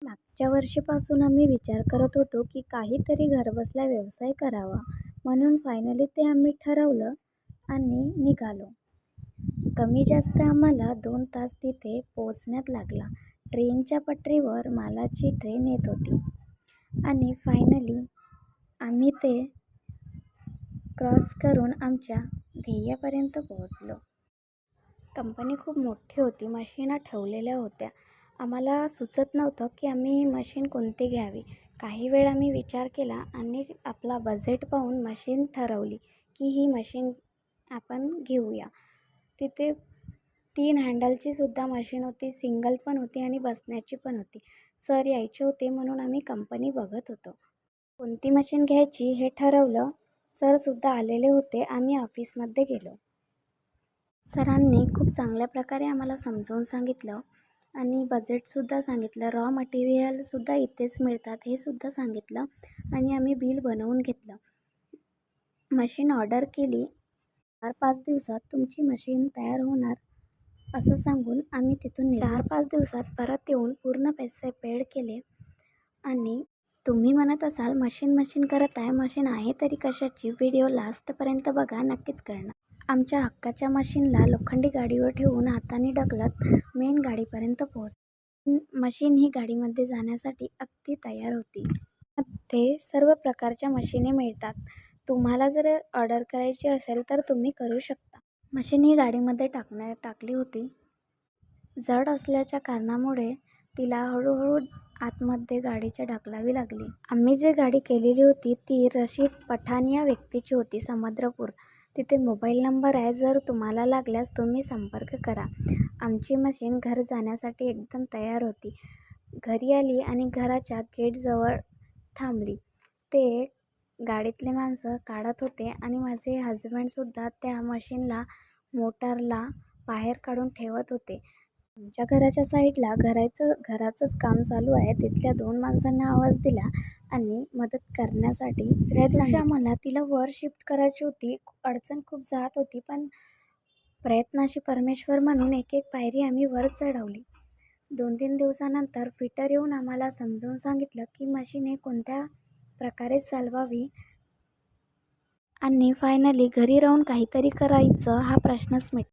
मागच्या वर्षीपासून आम्ही विचार करत होतो की काहीतरी घरबसल्या व्यवसाय करावा. म्हणून फायनली ते आम्ही ठरवलं आणि निघालो. कमी जास्त आम्हाला 2 तास तिथे पोहोचण्यात लागला. ट्रेनच्या पटरीवर मालाची ट्रेन येत होती आणि फायनली आम्ही ते क्रॉस करून आमच्या ध्येयापर्यंत पोहोचलो. कंपनी खूप मोठी होती. मशिना ठेवलेल्या होत्या. आम्हाला सुचत नव्हतं की आम्ही मशीन कोणती घ्यावी. काही वेळ आम्ही विचार केला आणि आपला बजेट पाहून मशीन ठरवली की ही मशीन आपण घेऊया. तिथे 3 हँडलची सुद्धा मशीन होती, सिंगल पण होती आणि बसण्याची पण होती. सर यायचे होते म्हणून आम्ही कंपनी बघत होतो. कोणती मशीन घ्यायची हे ठरवलं. सरसुद्धा आलेले होते. आम्ही ऑफिसमध्ये गेलो. सरांनी खूप चांगल्या प्रकारे आम्हाला समजावून सांगितलं आणि बजेटसुद्धा सांगितलं. रॉ मटेरियलसुद्धा इथेच मिळतात हे सुद्धा सांगितलं आणि आम्ही बिल बनवून घेतलं. मशीन ऑर्डर केली. 4-5 दिवसात तुमची मशीन तयार होणार असं सांगून आम्ही तिथून 4-5 दिवसात परत येऊन पूर्ण पैसे पेड केले. आणि तुम्ही म्हणत असाल मशीन करत आहे, मशीन आहे तरी कशाची? व्हिडिओ लास्टपर्यंत बघा, नक्कीच कळणार. आमच्या हक्काच्या मशीनला लोखंडी गाडीवर ठेवून हाताने ढकलत मेन गाडीपर्यंत मशीन ही गाडीमध्ये जाण्यासाठी अगदी तयार होती. मध्ये सर्व प्रकारच्या मशिनी मिळतात. तुम्हाला जर ऑर्डर करायची असेल तर तुम्ही करू शकता. मशीन ही गाडीमध्ये टाकली होती. जड असल्याच्या कारणामुळे तिला हळूहळू आतमध्ये गाडीच्या ढकलावी लागली. आम्ही जे गाडी केलेली होती ती रशीद पठाण या व्यक्तीची होती, समुद्रपूर. तिथे मोबाईल नंबर आहे. जर तुम्हाला लागल्यास तुम्ही संपर्क करा. आमची मशीन घर जाण्यासाठी एकदम तयार होती. घरी आली आणि घराच्या गेटजवळ थांबली. ते गाडीतले माणसं काढत होते आणि माझे हजबंडसुद्धा त्या मशीनला मोटारला बाहेर काढून ठेवत होते. आमच्या घराच्या साईडला घराचंच काम चालू आहे. तिथल्या 2 माणसांना आवाज दिला आणि मदत करण्यासाठी. दुसऱ्या दिवशी आम्हाला तिला वर शिफ्ट करायची होती. अडचण खूप जात होती, पण प्रयत्नाशी परमेश्वर म्हणून एक पायरी आम्ही वर चढवली. 2-3 दिवसानंतर फिटर येऊन आम्हाला समजावून सांगितलं की मशीन हे कोणत्या प्रकारे चालवावी आणि फायनली घरी राहून काहीतरी करायचं हा प्रश्नच मिटला.